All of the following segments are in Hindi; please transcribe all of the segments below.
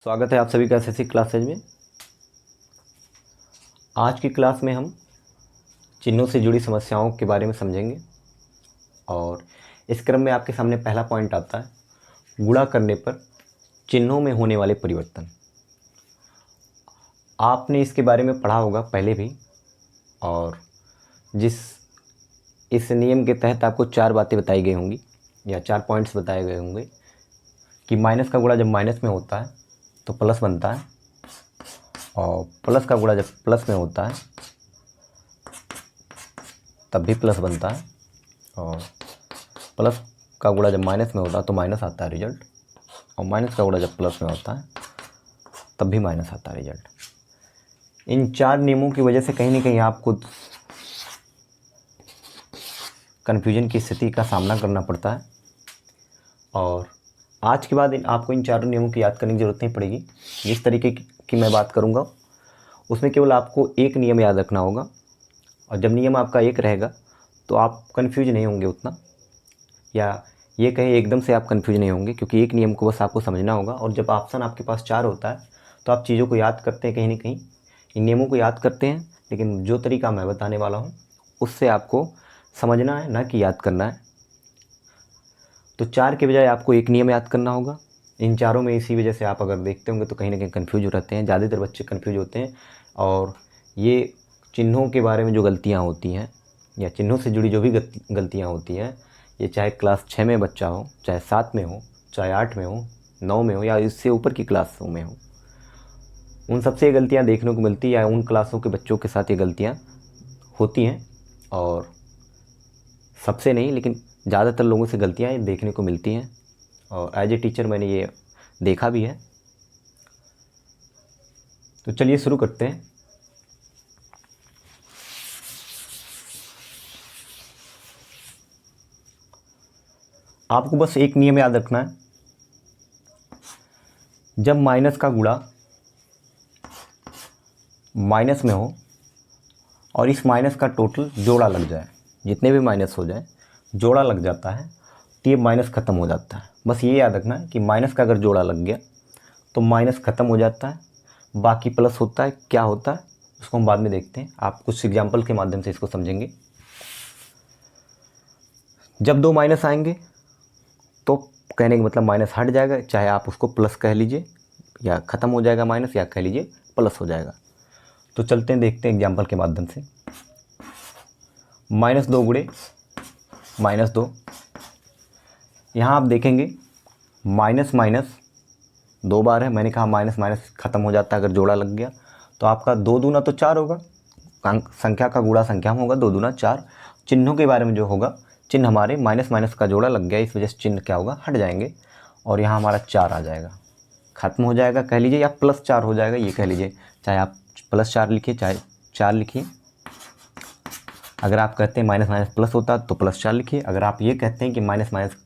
स्वागत है आप सभी का एसएससी क्लासेज में। आज की क्लास में हम चिन्हों से जुड़ी समस्याओं के बारे में समझेंगे और इस क्रम में आपके सामने पहला पॉइंट आता है गुणा करने पर चिन्हों में होने वाले परिवर्तन। आपने इसके बारे में पढ़ा होगा पहले भी और इस नियम के तहत आपको 4 बातें बताई गई होंगी या 4 पॉइंट्स बताए गए होंगे कि माइनस का गुणा जब माइनस में होता है तो प्लस बनता है और प्लस का गुणा जब प्लस में होता है तब भी प्लस बनता है और प्लस का गुणा जब माइनस में होता है तो माइनस आता है रिजल्ट और माइनस का गुणा जब प्लस में होता है तब भी माइनस आता है रिजल्ट। इन 4 नियमों की वजह से कहीं ना कहीं आपको कन्फ्यूजन की स्थिति का सामना करना पड़ता है और आज के बाद आपको इन 4 नियमों की याद करने की ज़रूरत नहीं पड़ेगी। जिस तरीके की मैं बात करूँगा उसमें केवल आपको एक नियम याद रखना होगा और जब नियम आपका एक रहेगा तो आप कन्फ्यूज नहीं होंगे उतना, या ये कहें एकदम से आप कन्फ्यूज नहीं होंगे क्योंकि एक नियम को बस आपको समझना होगा। और जब ऑप्शन आपके पास 4 होता है तो आप चीज़ों को याद करते हैं, कहीं ना कहीं इन नियमों को याद करते हैं, लेकिन जो तरीका मैं बताने वाला हूँ उससे आपको समझना है ना कि याद करना है। तो 4 के बजाय आपको एक नियम याद करना होगा। इन चारों में इसी वजह से आप अगर देखते होंगे तो कहीं ना कहीं कन्फ्यूज हो रहते हैं, ज़्यादातर बच्चे कन्फ्यूज होते हैं और ये चिन्हों के बारे में जो गलतियाँ होती हैं या चिन्हों से जुड़ी जो भी गलतियाँ होती हैं, ये चाहे क्लास 6 में बच्चा हो, चाहे 7 में हो, चाहे 8 में हो, 9 में हो या इससे ऊपर की क्लासों में हो, उन सबसे ये गलतियाँ देखने को मिलती है या उन क्लासों के बच्चों के साथ ये गलतियाँ होती हैं और सबसे नहीं लेकिन ज़्यादातर लोगों से गलतियाँ देखने को मिलती हैं और एज ए टीचर मैंने ये देखा भी है। तो चलिए शुरू करते हैं। आपको बस एक नियम याद रखना है, जब माइनस का गुणा माइनस में हो और इस माइनस का टोटल जोड़ा लग जाए, जितने भी माइनस हो जाए जोड़ा लग जाता है तो ये माइनस ख़त्म हो जाता है। बस ये याद रखना है कि माइनस का अगर जोड़ा लग गया तो माइनस ख़त्म हो जाता है, बाकी प्लस होता है। क्या होता है उसको हम बाद में देखते हैं, आप कुछ एग्जाम्पल के माध्यम से इसको समझेंगे। जब 2 माइनस आएंगे तो कहने का मतलब माइनस हट जाएगा, चाहे आप उसको प्लस कह लीजिए या ख़त्म हो जाएगा माइनस, या कह लीजिए प्लस हो जाएगा। तो चलते हैं देखते हैं एग्जाम्पल के माध्यम से। -2 गुणे -2, यहाँ आप देखेंगे माइनस माइनस 2 बार है। मैंने कहा माइनस माइनस ख़त्म हो जाता है अगर जोड़ा लग गया, तो आपका 2 दूना तो 4 होगा, संख्या का गुणा संख्या में होगा, 2 दूना 4। चिन्हों के बारे में जो होगा, चिन्ह हमारे माइनस माइनस का जोड़ा लग गया, इस वजह से चिन्ह क्या होगा, हट जाएंगे और यहाँ हमारा 4 आ जाएगा, ख़त्म हो जाएगा कह लीजिए, या +4 हो जाएगा ये कह लीजिए। चाहे आप +4 लिखिए चाहे 4 लिखिए। अगर आप कहते हैं माइनस माइनस प्लस होता तो +4 लिखिए। अगर आप ये कहते हैं कि माइनस माइनस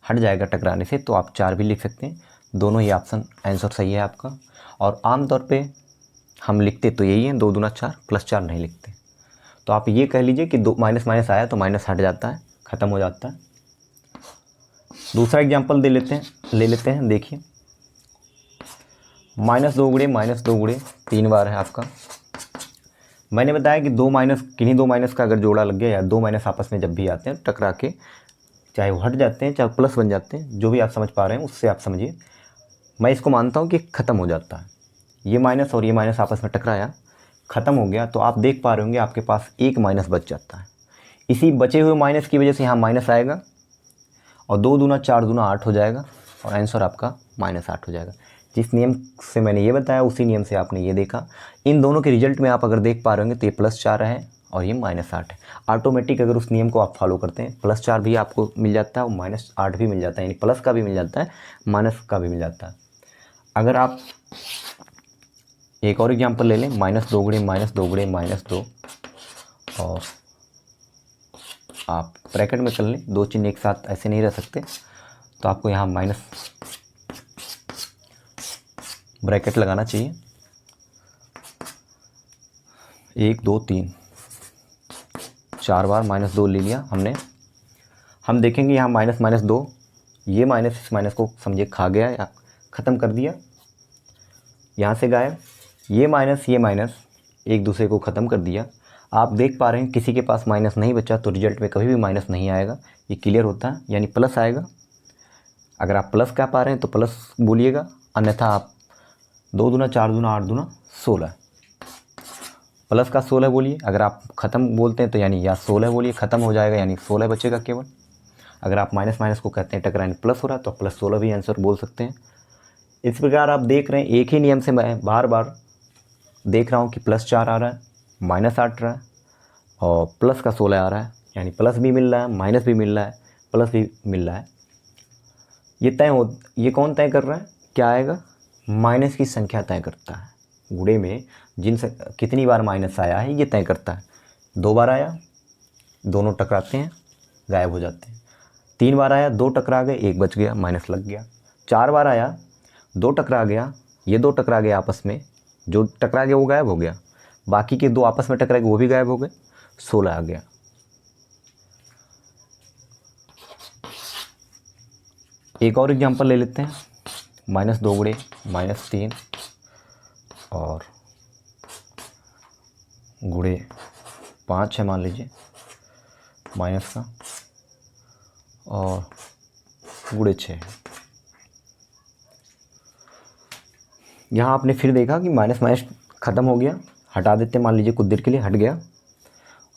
हट जाएगा टकराने से तो आप 4 भी लिख सकते हैं। दोनों ही ऑप्शन आंसर सही है आपका। और आमतौर पे हम लिखते तो यही है, 2 दूना 4, +4 नहीं लिखते। तो आप ये कह लीजिए कि 2 माइनस माइनस आया तो माइनस हट जाता है, ख़त्म हो जाता है। दूसरा एग्जाम्पल ले लेते हैं। देखिए -2 गुणे 3 बार है आपका। मैंने बताया कि किन्हीं दो माइनस का अगर जोड़ा लग गया या 2 माइनस आपस में जब भी आते हैं टकरा के, चाहे वो हट जाते हैं चाहे प्लस बन जाते हैं, जो भी आप समझ पा रहे हैं उससे आप समझिए। मैं इसको मानता हूँ कि ख़त्म हो जाता है। ये माइनस और ये माइनस आपस में टकराया, ख़त्म हो गया, तो आप देख पा रहे होंगे आपके पास एक माइनस बच जाता है। इसी बचे हुए माइनस की वजह से यहाँ माइनस आएगा और 2 दूना 4 दूना 8 हो जाएगा और आंसर आपका -8 हो जाएगा। जिस नियम से मैंने ये बताया उसी नियम से आपने ये देखा। इन दोनों के रिजल्ट में आप अगर देख पा रहे होंगे तो ये +4 है और ये -8 है। ऑटोमेटिक अगर उस नियम को आप फॉलो करते हैं, +4 भी आपको मिल जाता है और -8 भी मिल जाता है, यानी प्लस का भी मिल जाता है, माइनस का भी मिल जाता है। अगर आप एक और एग्जांपल ले लें, -2 गुणे -2 और आप ब्रैकेट में कर लें, 2 चिन्ह एक साथ ऐसे नहीं रह सकते, तो आपको यहाँ माइनस ब्रैकेट लगाना चाहिए। 1 2 3 4 बार -2 ले लिया हमने। हम देखेंगे यहाँ -2, ये माइनस इस माइनस को समझिए खा गया या ख़त्म कर दिया। यहाँ से गायब, ये माइनस एक दूसरे को ख़त्म कर दिया। आप देख पा रहे हैं किसी के पास माइनस नहीं बचा तो रिजल्ट में कभी भी माइनस नहीं आएगा, ये क्लियर होता है, यानी प्लस आएगा। अगर आप प्लस कह पा रहे हैं तो प्लस बोलिएगा, अन्यथा आप 2 दूना 4 दूना 8 दूना 16, प्लस का 16 बोलिए। अगर आप ख़त्म बोलते हैं तो यानी या 16 बोलिए, ख़त्म हो जाएगा यानी 16 बचेगा केवल। अगर आप माइनस माइनस को कहते हैं टकराने प्लस हो रहा है तो प्लस 16 भी आंसर बोल सकते हैं। इस प्रकार आप देख रहे हैं एक ही नियम से मैं बार बार देख रहा हूँ कि +4 आ रहा है, -8 रहा है और प्लस का 16 आ रहा है, यानी प्लस भी मिल रहा है, माइनस भी मिल रहा है, प्लस भी मिल रहा है। ये कौन तय कर रहा है, क्या आएगा, माइनस की संख्या तय करता है। गुणे में कितनी बार माइनस आया है ये तय करता है। 2 बार आया, दोनों टकराते हैं, गायब हो जाते हैं। 3 बार आया, 2 टकरा गए, 1 बच गया, माइनस लग गया। 4 बार आया, 2 टकरा गया, ये 2 टकरा गए आपस में, जो टकरा गया वो गायब हो गया, बाकी के 2 आपस में टकरा गए वो भी गायब हो गए, 16 आ गया। एक और एग्जांपल ले लेते हैं, -2 गुणे -3 और गुणे 5 है मान लीजिए माइनस का, और गुणे 6। यहाँ आपने फिर देखा कि माइनस माइनस ख़त्म हो गया, हटा देते हैं, मान लीजिए कुछ देर के लिए हट गया।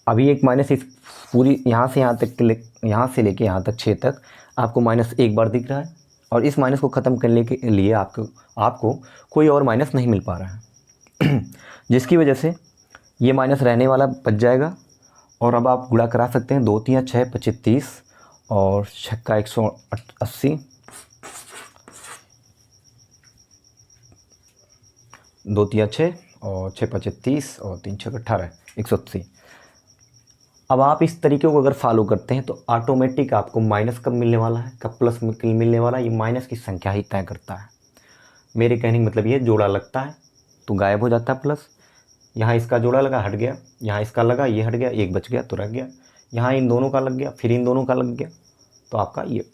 अभी एक माइनस इस पूरी यहाँ से यहाँ तक यहाँ से लेके यहाँ तक 6 तक आपको माइनस एक बार दिख रहा है, और इस माइनस को ख़त्म करने के लिए आपको कोई और माइनस नहीं मिल पा रहा है जिसकी वजह से ये माइनस रहने वाला बच जाएगा। और अब आप गुणा करा सकते हैं, 2 3 6 25 30 और 6 का 180, 2 3 6 और 6 5 30 और 3 6 18 180। अब आप इस तरीके को अगर फॉलो करते हैं तो ऑटोमेटिक आपको माइनस कब मिलने वाला है, कब प्लस मिलने वाला है, ये माइनस की संख्या ही तय करता है। मेरे कहने का मतलब ये, जोड़ा लगता है तो गायब हो जाता है प्लस, यहाँ इसका जोड़ा लगा हट गया, यहाँ इसका लगा ये हट गया, 1 बच गया तो रह गया, यहाँ इन दोनों का लग गया, फिर इन दोनों का लग गया, तो आपका ये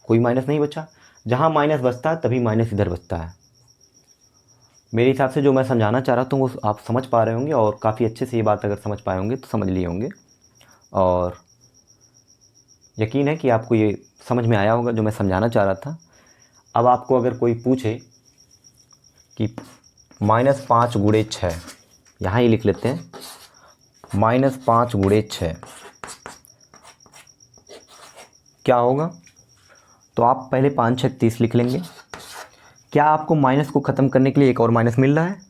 कोई माइनस नहीं बचा। जहाँ माइनस बचता है तभी माइनस इधर बचता है। मेरे हिसाब से जो मैं समझाना चाह रहा था वो आप समझ पा रहे होंगे, और काफ़ी अच्छे से ये बात अगर समझ पाए होंगे तो समझ लिए होंगे, और यकीन है कि आपको ये समझ में आया होगा जो मैं समझाना चाह रहा था। अब आपको अगर कोई पूछे कि -5 गुणे 6, यहाँ ही लिख लेते हैं, -5 गुणे 6 क्या होगा, तो आप पहले 5 6 30 लिख लेंगे। क्या आपको माइनस को ख़त्म करने के लिए एक और माइनस मिल रहा है,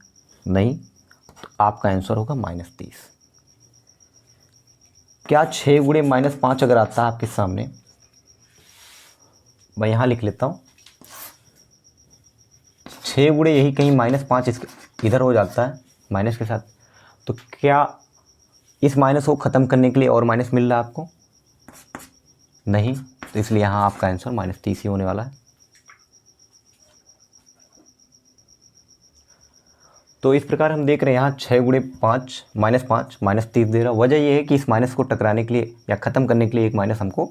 नहीं, तो आपका आंसर होगा -30। क्या 6 गुणे -5 अगर आता है आपके सामने, मैं यहाँ लिख लेता हूँ, 6 गुणे यही कहीं -5 इधर हो जाता है माइनस के साथ, तो क्या इस माइनस को ख़त्म करने के लिए और माइनस मिल रहा है आपको, नहीं, तो इसलिए यहाँ आपका आंसर -30 ही होने वाला है। तो इस प्रकार हम देख रहे हैं यहाँ 6 गुणे 5 -5 -30 दे रहा। वजह यह है कि इस माइनस को टकराने के लिए या ख़त्म करने के लिए एक माइनस हमको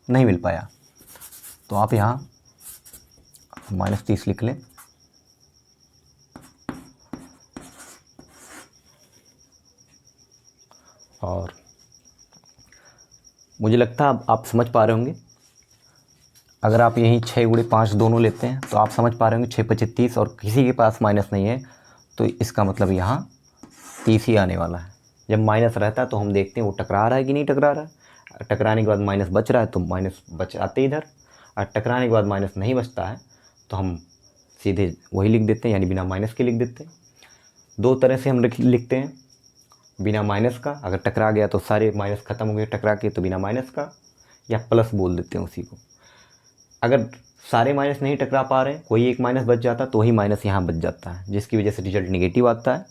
नहीं मिल पाया, तो आप यहाँ -30 लिख लें। और मुझे लगता है आप समझ पा रहे होंगे, अगर आप यहीं 6 गुणे 5 दोनों लेते हैं तो आप समझ पा रहे होंगे 6 25 30 और किसी के पास माइनस नहीं है, तो इसका मतलब यहाँ 30 ही आने वाला है। जब माइनस रहता है तो हम देखते हैं वो टकरा रहा है कि नहीं टकरा रहा है। टकराने के बाद माइनस बच रहा है तो माइनस बच आते इधर, और टकराने के बाद माइनस नहीं बचता है तो हम सीधे वही लिख देते हैं, यानी बिना माइनस के लिख देते हैं। 2 तरह से हम लिखते हैं, बिना माइनस का, अगर टकरा गया तो सारे माइनस ख़त्म हो गए टकरा के तो बिना माइनस का, या प्लस बोल देते हैं उसी को। अगर सारे माइनस नहीं टकरा पा रहे, कोई एक माइनस बच जाता तो वही माइनस यहाँ बच जाता है, जिसकी वजह से रिजल्ट निगेटिव आता है,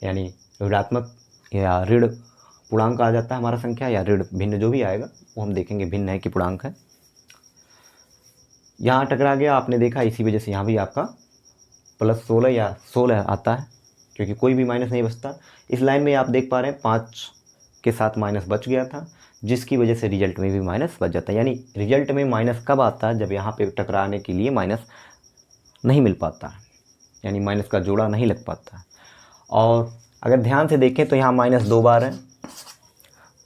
यानी ऋणात्मक या ऋण पूर्णांक आ जाता है हमारा संख्या, या ऋण भिन्न जो भी आएगा वो हम देखेंगे भिन्न है कि पूर्णांक है। यहाँ टकरा गया आपने देखा, इसी वजह से यहाँ भी आपका +16 या 16 आता है, क्योंकि कोई भी माइनस नहीं बचता। इस लाइन में आप देख पा रहे हैं 5 के साथ माइनस बच गया था, जिसकी वजह से रिजल्ट में भी माइनस बच जाता है। यानी रिजल्ट में माइनस कब आता है, जब यहाँ पे टकराने के लिए माइनस नहीं मिल पाता है, यानी माइनस का जोड़ा नहीं लग पाता। और अगर ध्यान से देखें तो यहाँ माइनस 2 बार है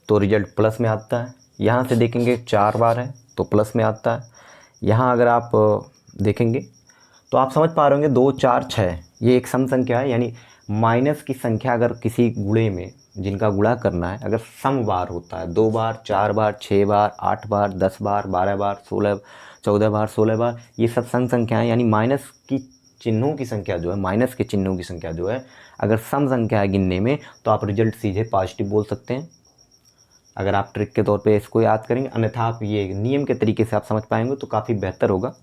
तो रिजल्ट प्लस में आता है। यहाँ से देखेंगे 4 बार है तो प्लस में आता है। यहाँ अगर आप देखेंगे तो आप समझ पा रहे होंगे 2 4 6 ये एक सम संख्या है, यानी माइनस की संख्या अगर किसी गुणे में जिनका गुणा करना है अगर सम बार होता है 2 बार 4 बार 6 बार 8 बार 10 बार 12 बार 16 14 बार 16 बार, ये सब सम संख्याएं यानी माइनस की चिन्हों की संख्या जो है, माइनस के चिन्हों की संख्या जो है अगर सम संख्या है गिनने में तो आप रिजल्ट सीधे पॉजिटिव बोल सकते हैं अगर आप ट्रिक के तौर पे इसको याद करेंगे। अन्यथा आप ये नियम के तरीके से आप समझ पाएंगे तो काफ़ी बेहतर होगा।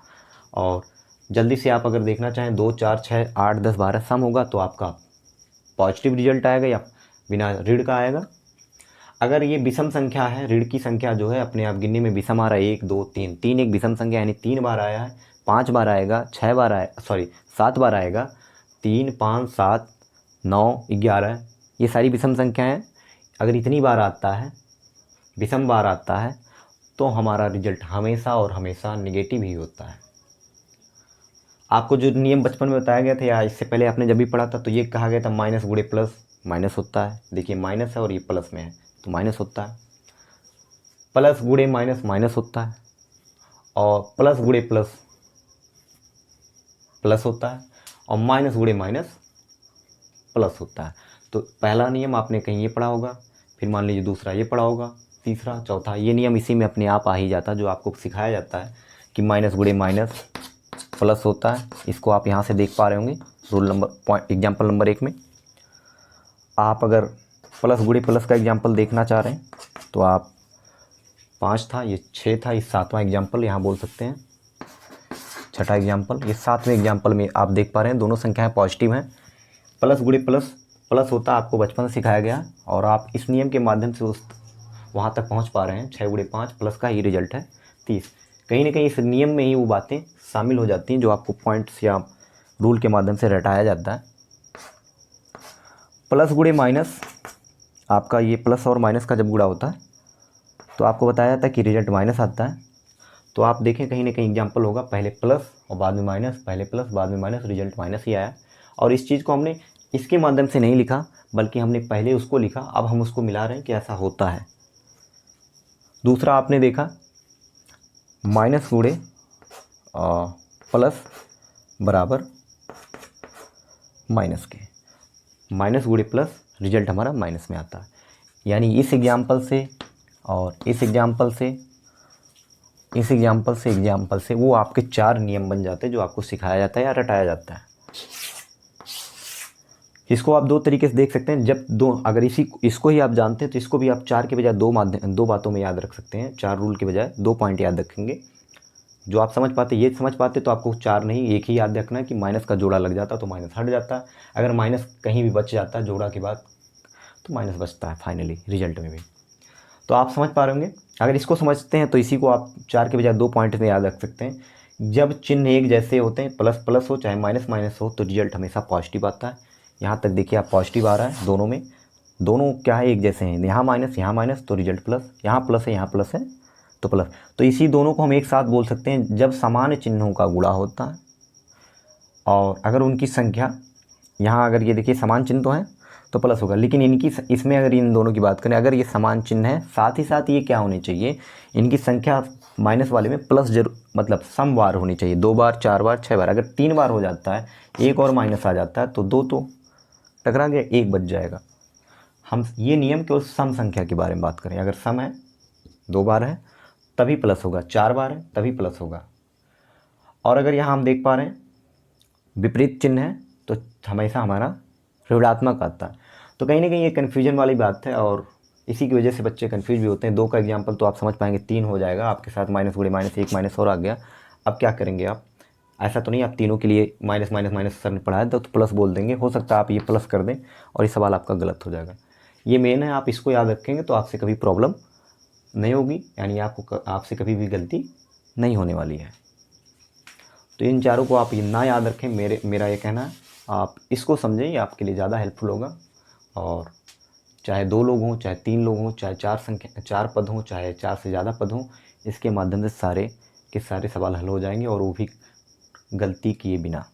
और जल्दी से आप अगर देखना चाहें 2 4 6 8 10 12 सम होगा तो आपका पॉजिटिव रिजल्ट आएगा या बिना ऋण का आएगा। अगर ये विषम संख्या है, ऋण की संख्या जो है अपने आप गिनने में विषम आ रहा है 1 2 3 3 एक विषम संख्या यानी 3 बार आया है, 5 बार आएगा, 6 बार आए 7 बार आएगा, 3 5 7 9 11 ये सारी विषम संख्याएं हैं। अगर इतनी बार आता है, विषम बार आता है तो हमारा रिजल्ट हमेशा और हमेशा नेगेटिव ही होता है। आपको जो नियम बचपन में बताया गया था या इससे पहले आपने जब भी पढ़ा था तो ये कहा गया था माइनस गुणे प्लस माइनस होता है। देखिए माइनस है और ये प्लस में है तो माइनस होता है, प्लस गुणे माइनस माइनस होता है और प्लस गुणे प्लस प्लस होता है और माइनस गुणे माइनस प्लस होता है। तो पहला नियम आपने कहीं ये पढ़ा होगा, फिर मान लीजिए दूसरा ये पढ़ा होगा, तीसरा चौथा, ये नियम इसी में अपने आप आ ही जाता है जो आपको सिखाया जाता है कि माइनस गुणे माइनस प्लस होता है। इसको आप यहाँ से देख पा रहे होंगे रूल नंबर एग्जाम्पल नंबर 1 में। आप अगर प्लस गुणे प्लस का एग्जाम्पल देखना चाह रहे हैं तो आप 5 था, ये 6 था, ये 7वां एग्जाम्पल यहाँ बोल सकते हैं, छठा एग्जाम्पल, ये 7वें एग्जाम्पल में आप देख पा रहे हैं दोनों संख्याएं पॉजिटिव हैं। प्लस गुणे प्लस प्लस होता है, आपको बचपन से सिखाया गया और आप इस नियम के माध्यम से उस वहाँ तक पहुँच पा रहे हैं। 6 गुणे 5 प्लस का ही रिजल्ट है 30। कहीं ना कहीं इस नियम में ही वो बातें शामिल हो जाती हैं जो आपको पॉइंट्स या रूल के माध्यम से रटाया जाता है। प्लस गुणे माइनस, आपका ये प्लस और माइनस का जब गुणा होता है तो आपको बताया जाता है कि रिजल्ट माइनस आता है। तो आप देखें कहीं ना कहीं एग्जाम्पल होगा पहले प्लस और बाद में माइनस, पहले प्लस बाद में माइनस, रिजल्ट माइनस ही आया। और इस चीज़ को हमने इसके माध्यम से नहीं लिखा बल्कि हमने पहले उसको लिखा, अब हम उसको मिला रहे हैं कि ऐसा होता है। दूसरा आपने देखा माइनस गुणे प्लस बराबर माइनस के, माइनस गुणे प्लस रिजल्ट हमारा माइनस में आता है। यानी इस एग्जाम्पल से और इस एग्जाम्पल से, इस एग्जाम्पल से वो आपके 4 नियम बन जाते हैं जो आपको सिखाया जाता है या रटाया जाता है। इसको आप 2 तरीके से देख सकते हैं। जब अगर इसको ही आप जानते हैं तो इसको भी आप 4 के बजाय 2 बातों में याद रख सकते हैं। 4 रूल के बजाय 2 पॉइंट याद रखेंगे जो आप समझ पाते, ये समझ पाते तो आपको 4 नहीं 1 ही याद रखना है कि माइनस का जोड़ा लग जाता तो माइनस हट जाता है। अगर माइनस कहीं भी बच जाता है जोड़ा के बाद तो माइनस बचता है फाइनली रिजल्ट में भी। तो आप समझ पा रहे होंगे। अगर इसको समझते हैं तो इसी को आप 4 के बजाय 2 पॉइंट में याद रख सकते हैं। जब चिन्ह एक जैसे होते हैं, प्लस प्लस हो चाहे माइनस माइनस हो, तो रिजल्ट हमेशा पॉजिटिव आता है। यहाँ तक देखिए आप पॉजिटिव आ रहा है दोनों में, दोनों क्या है एक जैसे हैं। यहाँ माइनस तो रिजल्ट प्लस, यहाँ प्लस है यहाँ प्लस है तो प्लस। तो इसी दोनों को हम एक साथ बोल सकते हैं जब समान चिन्हों का गुणा होता है और अगर उनकी संख्या, यहाँ अगर ये देखिए समान चिन्ह तो है तो प्लस होगा, लेकिन इनकी इसमें अगर इन दोनों की बात करें अगर ये समान चिन्ह है साथ ही साथ ये क्या होनी चाहिए, इनकी संख्या माइनस वाले में प्लस जरूर मतलब समवार होनी चाहिए। 2 बार 4 बार 6 बार, अगर 3 बार हो जाता है एक और माइनस आ जाता है तो 2 तो टकरा गया, 1 बच जाएगा। हम ये नियम केवल सम संख्या के बारे में बात करें। अगर सम है 2 बार है तभी प्लस होगा, 4 बार है तभी प्लस होगा। और अगर यहाँ हम देख पा रहे हैं विपरीत चिन्ह है तो हमेशा हमारा ऋणात्मक आता है। तो कहीं ना कहीं ये कन्फ्यूजन वाली बात है और इसी की वजह से बच्चे कन्फ्यूज भी होते हैं। 2 का एग्जाम्पल तो आप समझ पाएंगे 3 हो जाएगा, आपके साथ माइनस गुणे माइनस 1 माइनस और आ गया। अब क्या करेंगे आप, ऐसा तो नहीं आप तीनों के लिए माइनस माइनस माइनस सर ने पढ़ाया तो प्लस बोल देंगे। हो सकता है आप ये प्लस कर दें और ये सवाल आपका गलत हो जाएगा। ये मेन है, आप इसको याद रखेंगे तो आपसे कभी प्रॉब्लम नहीं होगी, यानी आपसे कभी भी गलती नहीं होने वाली है। तो इन चारों को आप ना याद रखें, मेरा ये कहना है आप इसको समझें, ये आपके लिए ज़्यादा हेल्पफुल होगा। और चाहे 2 लोग हों चाहे 3 लोग हों चाहे 4 पद हों चाहे 4 से ज़्यादा पद हों, इसके माध्यम से सारे के सारे सवाल हल हो जाएंगे और वो भी गलती किए बिना।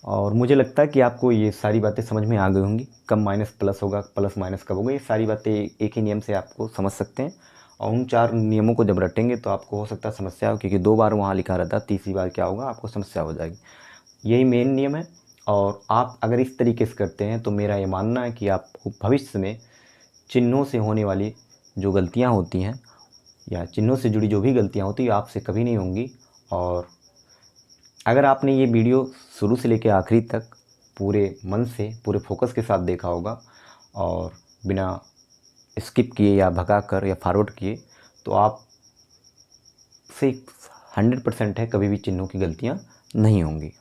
और मुझे लगता है कि आपको ये सारी बातें समझ में आ गई होंगी, कब माइनस प्लस होगा, प्लस माइनस कब होगा, ये सारी बातें एक ही नियम से आपको समझ सकते हैं। और उन 4 नियमों को जब रटेंगे तो आपको हो सकता है समस्या हो, क्योंकि 2 बार वहाँ लिखा रहता है, तीसरी बार क्या होगा आपको समस्या हो जाएगी। यही मेन नियम है। और आप अगर इस तरीके से करते हैं तो मेरा ये मानना है कि आपको भविष्य में चिन्हों से होने वाली जो गलतियाँ होती हैं या चिन्हों से जुड़ी जो भी गलतियाँ होती हैं आपसे कभी नहीं होंगी। और अगर आपने ये वीडियो शुरू से लेकर आखिरी तक पूरे मन से, पूरे फोकस के साथ देखा होगा और बिना स्किप किए या भगा कर या फॉरवर्ड किए, तो आप से 100% है कभी भी चिन्हों की गलतियाँ नहीं होंगी।